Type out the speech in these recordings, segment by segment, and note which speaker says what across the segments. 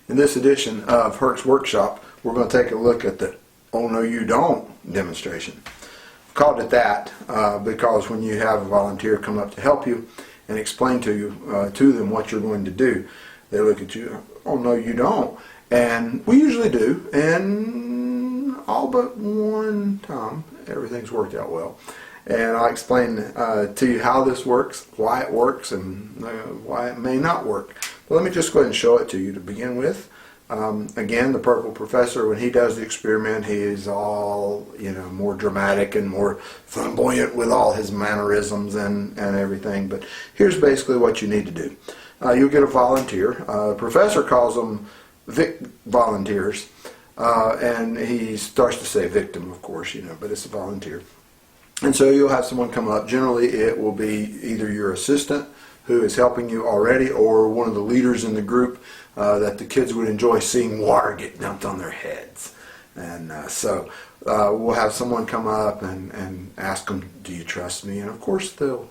Speaker 1: In this edition of Herk's Workshop, we're going to take a look at the "Oh No You Don't" demonstration. I've called it that because when you have a volunteer come up to help you and explain to them what you're going to do, they look at you, "Oh no you don't," and we usually do, and all but one time everything's worked out well. And I'll explain to you how this works, why it works, and why it may not work. But let me just go ahead and show it to you to begin with. Again, the Purple Professor, when he does the experiment, he is all, more dramatic and more flamboyant with all his mannerisms and everything. But here's basically what you need to do. You'll get a volunteer. Professor calls them volunteers, and he starts to say victim, of course, but it's a volunteer. And so you'll have someone come up. Generally, it will be either your assistant who is helping you already, or one of the leaders in the group that the kids would enjoy seeing water get dumped on their heads. And so we'll have someone come up and ask them, "Do you trust me?" And of course they'll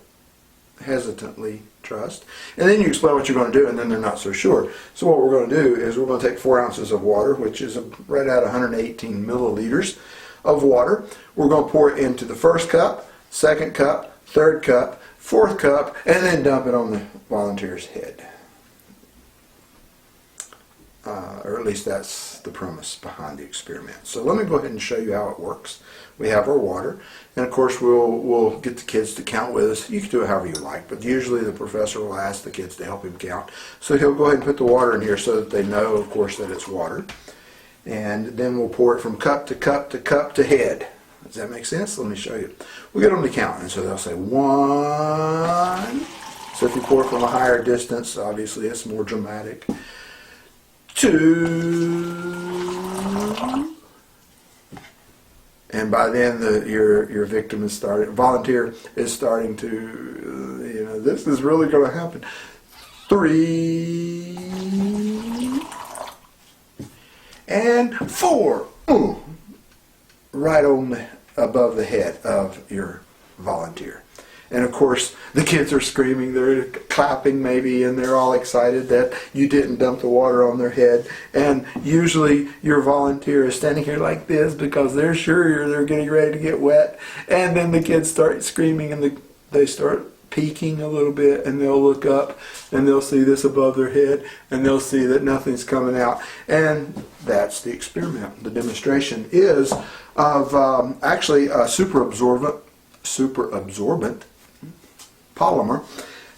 Speaker 1: hesitantly trust. And then you explain what you're going to do, and then they're not so sure. So what we're going to do is we're going to take 4 ounces of water, which is right at 118 milliliters of water. We're going to pour it into the first cup, second cup, third cup, fourth cup, and then dump it on the volunteer's head. Or at least that's the premise behind the experiment. So let me go ahead and show you how it works. We have our water, and of course we'll get the kids to count with us. You can do it however you like, but usually the professor will ask the kids to help him count. So he'll go ahead and put the water in here so that they know, of course, that it's water. And then we'll pour it from cup to cup to cup to head. Does that make sense? Let me show you. We'll get them to count, and so they'll say 1. So if you pour it from a higher distance, obviously it's more dramatic. 2. And by then your victim is volunteer is starting to, this is really going to happen. 3. And 4. Right above the head of your volunteer. And of course the kids are screaming, they're clapping maybe, and they're all excited that you didn't dump the water on their head. And usually your volunteer is standing here like this because they're sure they're getting ready to get wet. And then the kids start screaming, and they start peeking a little bit, and they'll look up and they'll see this above their head, and they'll see that nothing's coming out. And that's the experiment. The demonstration is of actually a super absorbent polymer,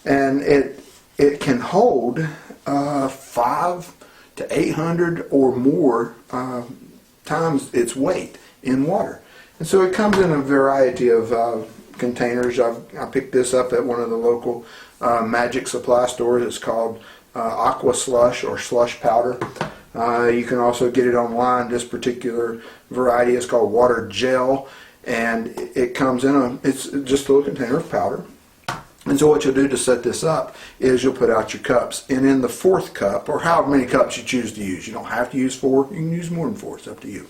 Speaker 1: and it can hold 500 to 800 or more times its weight in water. And so it comes in a variety of containers. I picked this up at one of the local magic supply stores. It's called Aqua Slush, or Slush powder. You can also get it online. This particular variety is called water gel, and it comes in it's just a little container of powder. And so what you'll do to set this up is you'll put out your cups, and in the fourth cup, or however many cups you choose to use, you don't have to use 4, you can use more than 4, it's up to you.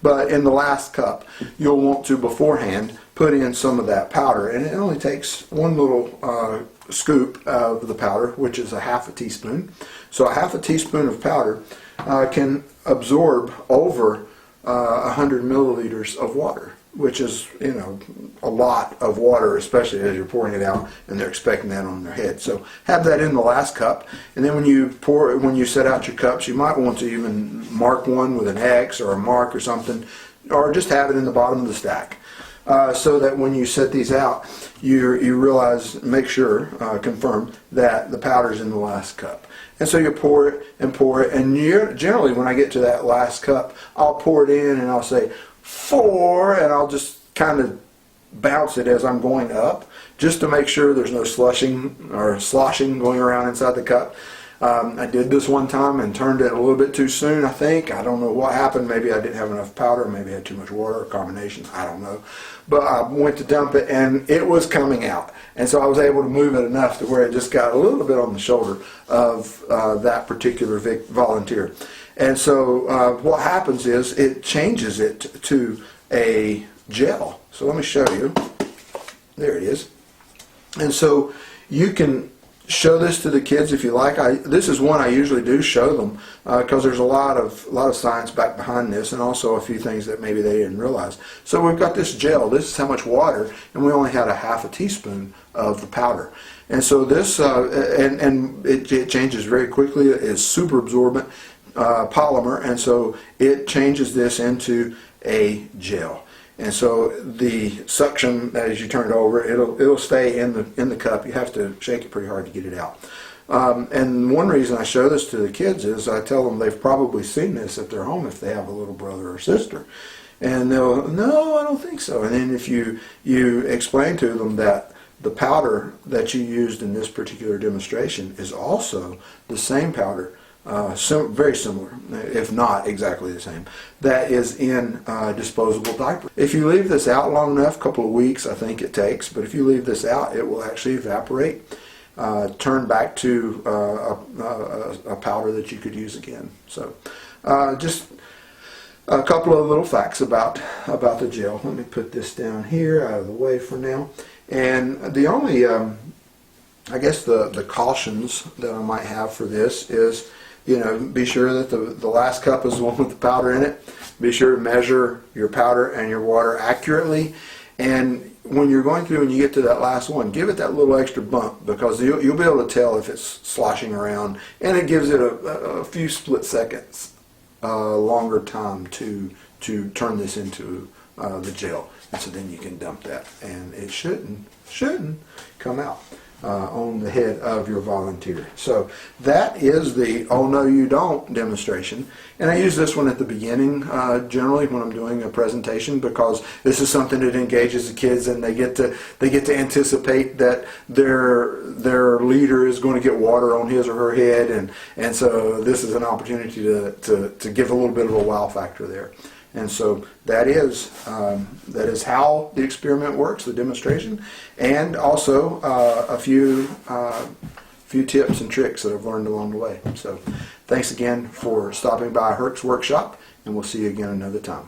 Speaker 1: But in the last cup, you'll want to beforehand put in some of that powder, and it only takes one little scoop of the powder, which is a half a teaspoon. So a half a teaspoon of powder can absorb over 100 milliliters of water, which is, a lot of water, especially as you're pouring it out and they're expecting that on their head. So have that in the last cup, and then when you set out your cups, you might want to even mark one with an X or a mark or something, or just have it in the bottom of the stack. So that when you set these out, you realize, confirm that the powder's in the last cup. And so you pour it, and generally when I get to that last cup, I'll pour it in and I'll say 4, and I'll just kind of bounce it as I'm going up, just to make sure there's no slushing or sloshing going around inside the cup. I did this one time and turned it a little bit too soon, I think. I don't know what happened. Maybe I didn't have enough powder, maybe I had too much water, a combination, I don't know. But I went to dump it, and it was coming out. And so I was able to move it enough to where it just got a little bit on the shoulder of that particular volunteer. And so what happens is it changes it to a gel. So let me show you. There it is. And so you can show this to the kids if you like. This is one I usually do show them because there's a lot of science back behind this, and also a few things that maybe they didn't realize. So we've got this gel. This is how much water, and we only had a half a teaspoon of the powder. And so this, and it changes very quickly. It's super absorbent polymer, and so it changes this into a gel. And so the suction, as you turn it over, it'll stay in the cup. You have to shake it pretty hard to get it out. And one reason I show this to the kids is I tell them they've probably seen this at their home if they have a little brother or sister. And they'll, no, I don't think so. And then if you explain to them that the powder that you used in this particular demonstration is also the same powder, very similar, if not exactly the same, that is in disposable diapers. If you leave this out long enough, a couple of weeks I think it takes, but if you leave this out, it will actually evaporate, turn back to a powder that you could use again. So just a couple of little facts about the gel. Let me put this down here out of the way for now. And the only, I guess the cautions that I might have for this is, be sure that the last cup is the one with the powder in it. Be sure to measure your powder and your water accurately. And when you're going through and you get to that last one, give it that little extra bump, because you'll be able to tell if it's sloshing around, and it gives it a few split seconds longer time to turn this into the gel. And so then you can dump that, and it shouldn't come out on the head of your volunteer. So that is the "oh no you don't" demonstration, and I use this one at the beginning generally when I'm doing a presentation, because this is something that engages the kids, and they get to anticipate that their leader is going to get water on his or her head, and so this is an opportunity to give a little bit of a wow factor there. And so that is how the experiment works, the demonstration, and also a few tips and tricks that I've learned along the way. So thanks again for stopping by Herk's workshop, and we'll see you again another time.